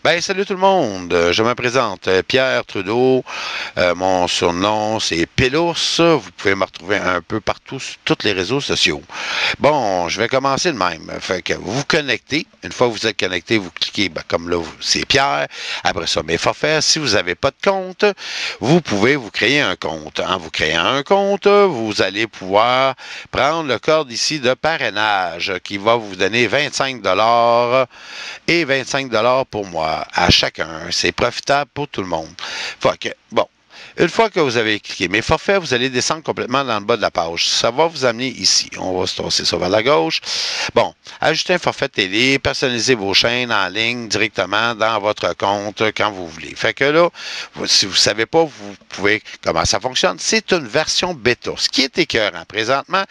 Ben, salut tout le monde. Je me présente Pierre Trudeau. Mon surnom, c'est Pélos. Vous pouvez me retrouver un peu partout sur tous les réseaux sociaux. Bon, je vais commencer de même. Fait que vous vous connectez. Une fois que vous êtes connecté, vous cliquez, ben, comme là, c'est Pierre. Après ça, mes forfaits. Si vous n'avez pas de compte, vous pouvez vous créer un compte. En vous créant un compte, vous allez pouvoir prendre le code ici de parrainage qui va vous donner 25 et 25 pour moi à chacun. C'est profitable pour tout le monde. Fait que, bon, une fois que vous avez cliqué mes forfaits, vous allez descendre complètement dans le bas de la page. Ça va vous amener ici. On va se tosser ça vers la gauche. Bon, ajouter un forfait télé, personnaliser vos chaînes en ligne directement dans votre compte quand vous voulez. Fait que là, si vous ne savez pas, vous pouvez comment ça fonctionne. C'est une version bêta, ce qui est écœurant présentement.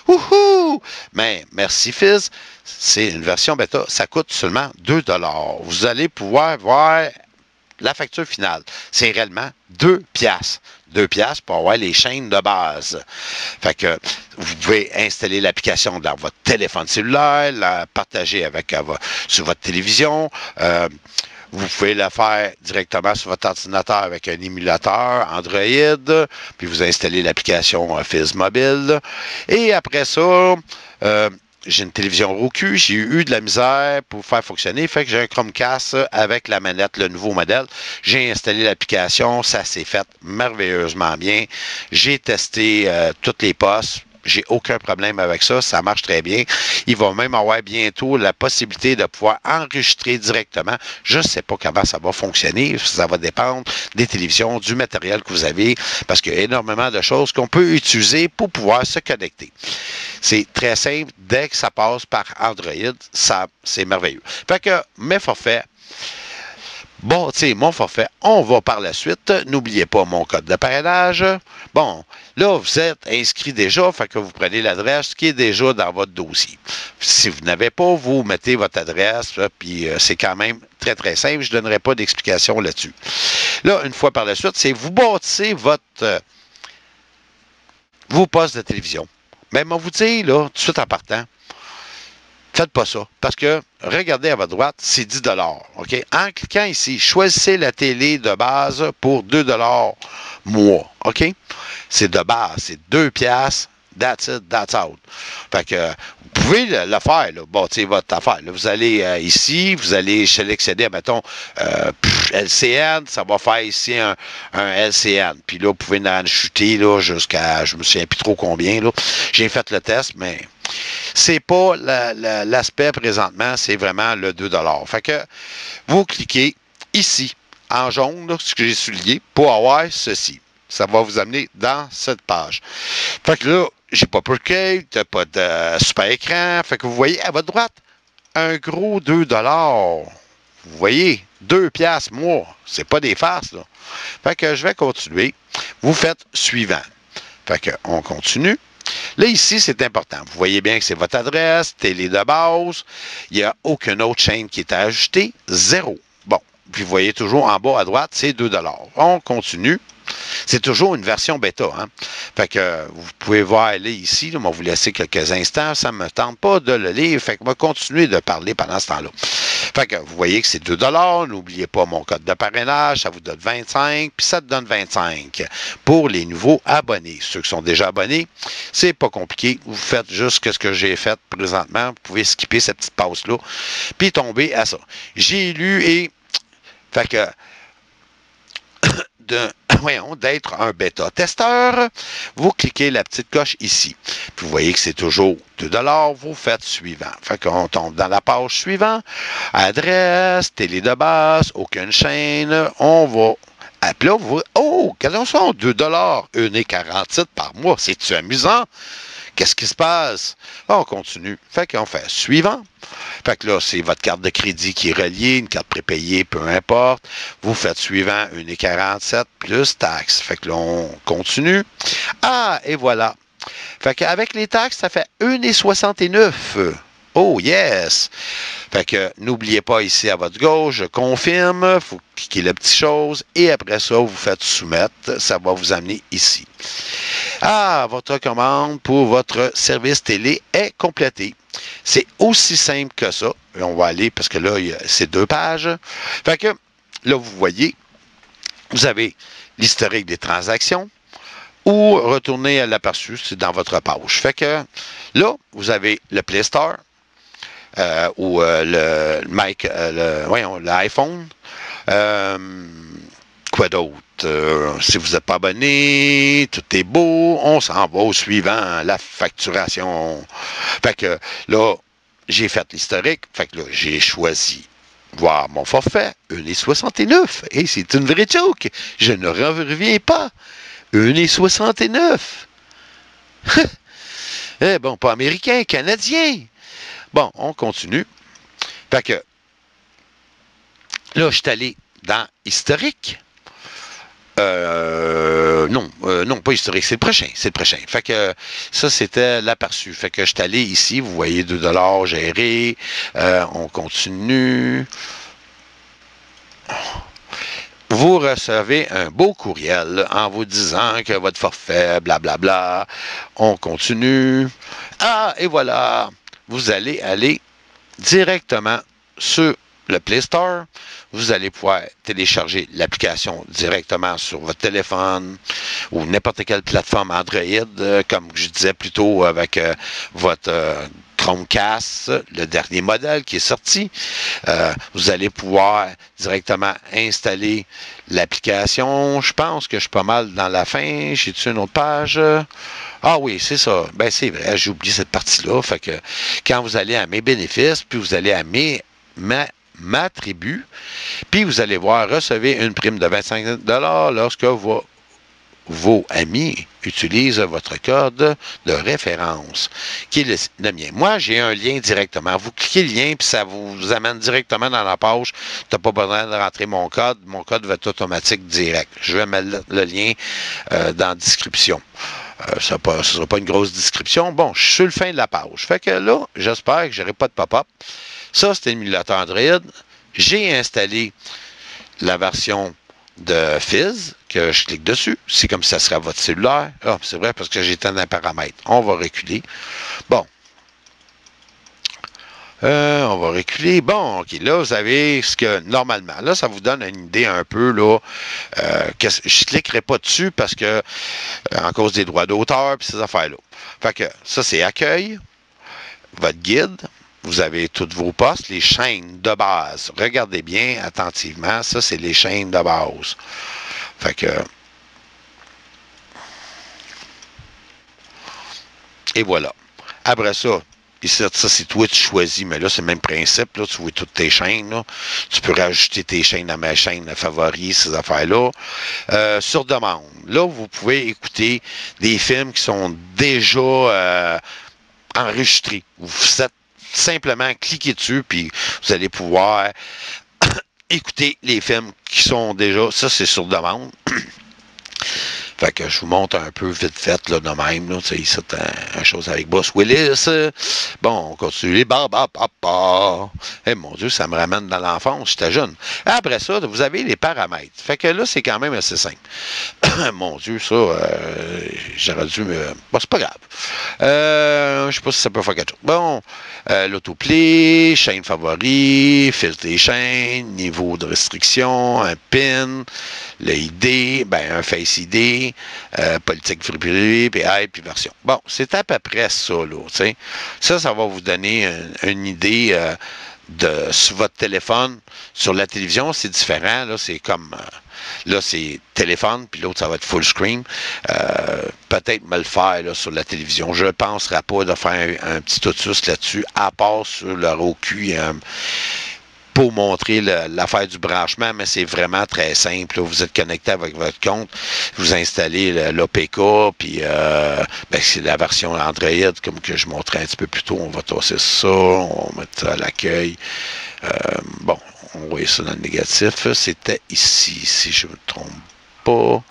Wouhou! Mais merci Fizz, c'est une version bêta. Ça coûte seulement 2 $. Vous allez pouvoir voir la facture finale, c'est réellement 2 piastres. 2 piastres pour avoir les chaînes de base. Fait que vous pouvez installer l'application dans votre téléphone cellulaire, la partager avec sur votre télévision. Vous pouvez le faire directement sur votre ordinateur avec un émulateur Android, puis vous installez l'application Fizz Mobile. Et après ça, j'ai une télévision Roku, j'ai eu de la misère pour faire fonctionner, fait que j'ai un Chromecast avec la manette, le nouveau modèle. J'ai installé l'application, ça s'est fait merveilleusement bien. J'ai testé toutes les postes. J'ai aucun problème avec ça, ça marche très bien. Il va même avoir bientôt la possibilité de pouvoir enregistrer directement. Je ne sais pas comment ça va fonctionner, ça va dépendre des télévisions, du matériel que vous avez, parce qu'il y a énormément de choses qu'on peut utiliser pour pouvoir se connecter. C'est très simple, dès que ça passe par Android, c'est merveilleux. Fait que mes forfaits, bon, tu sais, mon forfait, on va par la suite. N'oubliez pas mon code de parrainage. Bon, là, vous êtes inscrit déjà, fait que vous prenez l'adresse qui est déjà dans votre dossier. Si vous n'avez pas, vous mettez votre adresse, puis c'est quand même très, très simple. Je ne donnerai pas d'explication là-dessus. Là, une fois par la suite, c'est vous bâtissez vos postes de télévision. Mais on vous dit, là, tout de suite en partant, faites pas ça. Parce que, regardez à votre droite, c'est 10 $. OK? En cliquant ici, choisissez la télé de base pour 2 $ mois. OK? C'est de base. C'est 2 piastres. That's it, that's out. Fait que vous pouvez le faire, là. Bâtir votre affaire. Là, vous allez ici, vous allez sélectionner, mettons, LCN, ça va faire ici un LCN. Puis là, vous pouvez en chuter là, jusqu'à, je me souviens plus trop combien. Là. J'ai fait le test, mais c'est pas l'aspect présentement, c'est vraiment le 2 $. Fait que vous cliquez ici, en jaune, là, ce que j'ai souligné, pour avoir ceci. Ça va vous amener dans cette page. Fait que là, j'ai pas peu de cake, pas de super écran. Fait que vous voyez à votre droite, un gros 2 $. Vous voyez, 2 piastres mois. C'est pas des farces, là. Fait que je vais continuer. Vous faites suivant. Fait que on continue. Là, ici, c'est important. Vous voyez bien que c'est votre adresse, télé de base. Il n'y a aucune autre chaîne qui est à ajouter. 0. Bon. Puis vous voyez toujours en bas à droite, c'est 2 $. On continue. C'est toujours une version bêta. Hein? Fait que vous pouvez voir aller ici. Là, on va vous laisser quelques instants. Ça ne me tente pas de le lire. Fait que on va continuer de parler pendant ce temps-là. Fait que vous voyez que c'est 2 $. N'oubliez pas mon code de parrainage. Ça vous donne 25. Puis ça te donne 25 pour les nouveaux abonnés. Ceux qui sont déjà abonnés, c'est pas compliqué. Vous faites juste ce que j'ai fait présentement. Vous pouvez skipper cette petite pause-là. Puis tomber à ça. J'ai lu et... Fait que... d'être un bêta-testeur, vous cliquez la petite coche ici. Puis vous voyez que c'est toujours 2 $, vous faites suivant. Fait qu'on tombe dans la page suivante. Adresse, télé de base, aucune chaîne. On va... Puis là, vous... Oh, quels sont 2 $, 1,47 par mois. C'est-tu amusant? Qu'est-ce qui se passe? On continue. Fait qu'on fait suivant. Fait que là, c'est votre carte de crédit qui est reliée, une carte prépayée, peu importe. Vous faites suivant 1,47 plus taxes. Fait que là, on continue. Ah, et voilà. Fait qu'avec les taxes, ça fait 1,69. Oh, yes! Fait que n'oubliez pas ici à votre gauche, je confirme, il faut cliquer la petite chose et après ça, vous faites soumettre, ça va vous amener ici. Ah, votre commande pour votre service télé est complétée. C'est aussi simple que ça. Et on va aller, parce que là, c'est 2 pages. Fait que là, vous voyez, vous avez l'historique des transactions ou retourner à l'aperçu, c'est dans votre page. Fait que là, vous avez le Play Store ou l'iPhone. Quoi d'autre? Si vous n'êtes pas abonné, tout est beau, on s'en va au suivant, la facturation. Fait que là, j'ai fait l'historique, fait que là, j'ai choisi voir mon forfait, 1,69. Et c'est une vraie joke. Je ne reviens pas. 1,69. Eh bon, pas américain, canadien. Bon, on continue. Fait que là, je suis allé dans historique. Non, pas historique, c'est le prochain. Fait que ça, c'était l'aperçu. Fait que je suis allé ici, vous voyez 2 $ gérés. On continue. Vous recevez un beau courriel en vous disant que votre forfait, blablabla. On continue. Ah, et voilà. Vous allez aller directement sur le Play Store. Vous allez pouvoir télécharger l'application directement sur votre téléphone ou n'importe quelle plateforme Android, comme je disais plus tôt avec votre Chromecast, le dernier modèle qui est sorti. Vous allez pouvoir directement installer l'application. Je pense que je suis pas mal dans la fin. J'ai-tu une autre page? Ah oui, c'est ça. Ben c'est vrai, j'ai oublié cette partie-là. Fait que quand vous allez à mes bénéfices, puis vous allez à ma tribu, puis vous allez voir, recevez une prime de 25 $ lorsque vos amis utilisent votre code de référence, qui est le mien. Moi, j'ai un lien directement. Vous cliquez le lien, puis ça vous amène directement dans la page. Tu n'as pas besoin de rentrer mon code. Mon code va être automatique direct. Je vais mettre le lien dans la description. Ce ne sera pas une grosse description. Bon, je suis sur le fin de la page. Fait que là, j'espère que je n'aurai pas de pop-up. Ça, c'est l'émulateur Android. J'ai installé la version de Fizz, que je clique dessus. C'est comme si ça serait votre cellulaire. Ah, c'est vrai, parce que j'ai un paramètre. On va reculer. Bon. On va reculer. Bon, OK, là, vous avez ce que, normalement, là, ça vous donne une idée un peu, là, que je ne cliquerai pas dessus parce que, en cause des droits d'auteur et ces affaires-là. Fait que, ça, c'est accueil, votre guide, vous avez toutes vos postes, les chaînes de base. Regardez bien attentivement, ça, c'est les chaînes de base. Fait que, et voilà. Après ça, ici, ça, c'est toi, tu choisis, mais là, c'est le même principe. Là, tu vois toutes tes chaînes. Là. Tu peux rajouter tes chaînes à ma chaîne favoris, ces affaires-là. Sur demande. Là, vous pouvez écouter des films qui sont déjà enregistrés. Vous faites simplement cliquer dessus, puis vous allez pouvoir écouter les films qui sont déjà... Ça, c'est sur demande. Fait que je vous montre un peu vite fait, là, de même, là, c'est une chose avec Bruce Willis. Bon, on continue. Eh, mon Dieu, ça me ramène dans l'enfance, j'étais jeune. Après ça, vous avez les paramètres. Fait que là, c'est quand même assez simple. Mon Dieu, ça, j'aurais dû me... Bon, c'est pas grave. Je sais pas si ça peut faire quelque chose. Bon, l'autoplay, chaîne favori, filtre des chaînes, niveau de restriction, un PIN, le ID, ben un Face ID, politique privée, puis version. Bon, c'est à peu près ça, là, tu sais. Ça va vous donner une idée sur votre téléphone. Sur la télévision, c'est différent, là, c'est comme... là, c'est téléphone, puis l'autre, ça va être full screen. Peut-être me le faire là, sur la télévision. Je ne penserai pas de faire un petit tutus là-dessus, à part sur le Roku, pour montrer l'affaire du branchement, mais c'est vraiment très simple. Là. Vous êtes connecté avec votre compte, vous installez l'OPK, puis ben, c'est la version Android, comme que je montrais un petit peu plus tôt. On va tasser ça, on va mettre ça à l'accueil. Bon, on voyait ça dans le négatif. C'était ici, si je ne me trompe pas.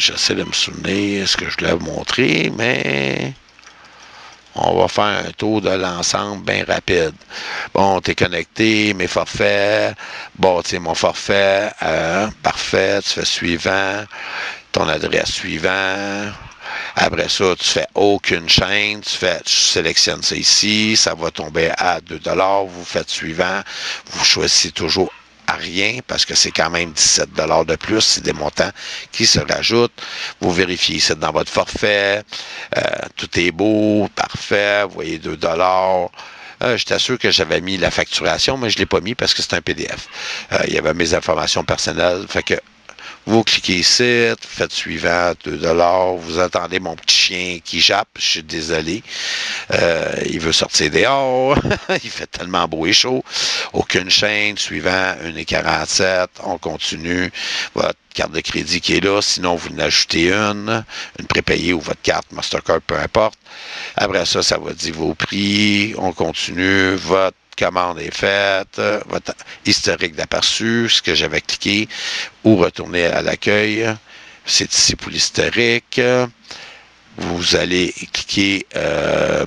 j'essaie de me souvenir ce que je voulais vous montrer, mais on va faire un tour de l'ensemble bien rapide. Bon, t'es connecté, mes forfaits. Bon, tu sais, mon forfait, parfait, tu fais suivant, ton adresse suivant. Après ça, tu fais aucune chaîne, tu sélectionnes ça ici, ça va tomber à 2 $, vous faites suivant, vous choisissez toujours à rien parce que c'est quand même 17 $ de plus, c'est des montants qui se rajoutent. Vous vérifiez ici dans votre forfait, tout est beau, parfait, vous voyez 2 $. J'étais sûr que j'avais mis la facturation, mais je ne l'ai pas mis parce que c'est un PDF. Il y avait mes informations personnelles, fait que vous cliquez ici, vous faites suivant, 2 $, vous entendez mon petit chien qui jappe, je suis désolé, il veut sortir dehors, il fait tellement beau et chaud, aucune chaîne, suivant, 1,47, on continue, votre carte de crédit qui est là, sinon vous en ajoutez une prépayée ou votre carte Mastercard, peu importe. Après ça, ça va dire vos prix, on continue, votre commande est faite, votre historique d'aperçu, ce que j'avais cliqué, ou retourner à l'accueil. C'est ici pour l'historique. Vous allez cliquer,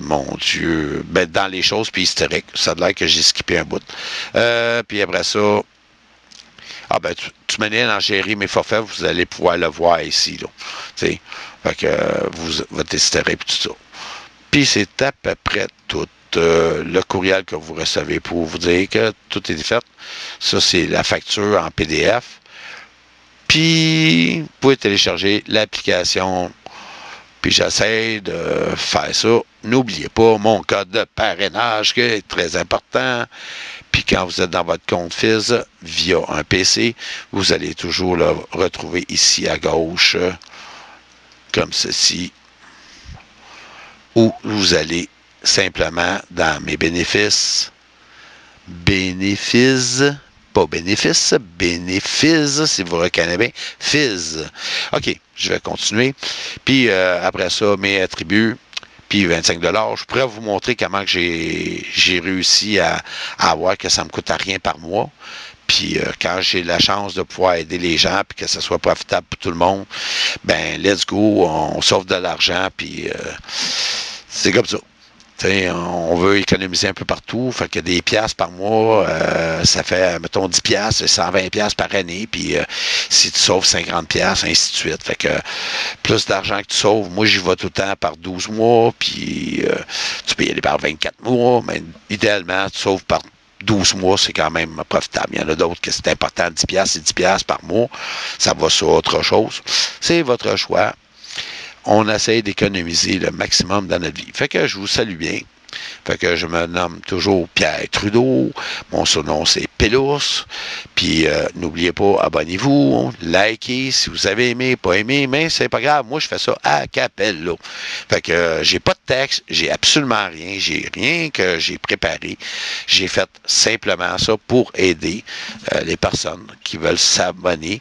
mon Dieu, ben, dans les choses, puis historique. Ça a l'air que j'ai skippé un bout. Puis après ça, tu m'as dans gérer mes forfaits, vous allez pouvoir le voir ici. Là. Fait que votre historique et tout ça. Puis c'est à peu près tout. Le courriel que vous recevez pour vous dire que tout est fait. Ça, c'est la facture en PDF. Puis, vous pouvez télécharger l'application. Puis, j'essaie de faire ça. N'oubliez pas mon code de parrainage qui est très important. Puis, quand vous êtes dans votre compte FIS via un PC, vous allez toujours le retrouver ici à gauche, comme ceci, où vous allez simplement dans mes bénéfices, pas bénéfices, bénéfices, si vous reconnaissez bien, FIS. OK, je vais continuer. Puis après ça, mes attributs, puis 25 $. Je pourrais vous montrer comment j'ai réussi à avoir que ça ne me coûte rien par mois. Puis quand j'ai la chance de pouvoir aider les gens, puis que ça soit profitable pour tout le monde, ben let's go, on sauve de l'argent, puis c'est comme ça. T'sais, on veut économiser un peu partout, fait que des piastres par mois, ça fait, mettons, 10 piastres, 120 piastres par année, puis si tu sauves 50 piastres, ainsi de suite. Fait que plus d'argent que tu sauves, moi j'y vais tout le temps par 12 mois, puis tu peux y aller par 24 mois, mais idéalement, tu sauves par 12 mois, c'est quand même profitable. Il y en a d'autres que c'est important, 10 piastres, c'est 10 piastres par mois, ça va sur autre chose. C'est votre choix. On essaie d'économiser le maximum dans notre vie. Fait que je vous salue bien. Fait que je me nomme toujours Pierre Trudeau. Mon surnom, c'est Pélos. Puis, n'oubliez pas, abonnez-vous, likez si vous avez aimé, pas aimé, mais c'est pas grave. Moi, je fais ça à capella. Fait que j'ai pas de texte, j'ai absolument rien. J'ai rien que j'ai préparé. J'ai fait simplement ça pour aider les personnes qui veulent s'abonner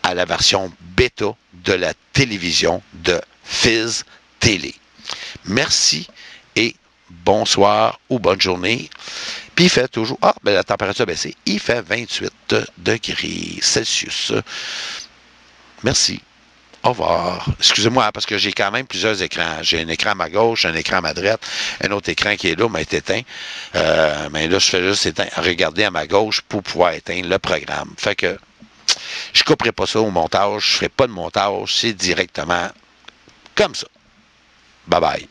à la version bêta de la télévision de FIS Télé. Merci et bonsoir ou bonne journée. Puis il fait toujours... la température a baissé. Il fait 28 degrés Celsius. Merci. Au revoir. Excusez-moi, parce que j'ai quand même plusieurs écrans. J'ai un écran à ma gauche, un écran à ma droite, un autre écran qui est là, mais est éteint. Mais là, je fais juste regarder à ma gauche pour pouvoir éteindre le programme. Fait que je ne couperai pas ça au montage, je ne ferai pas de montage, c'est directement comme ça. Bye bye.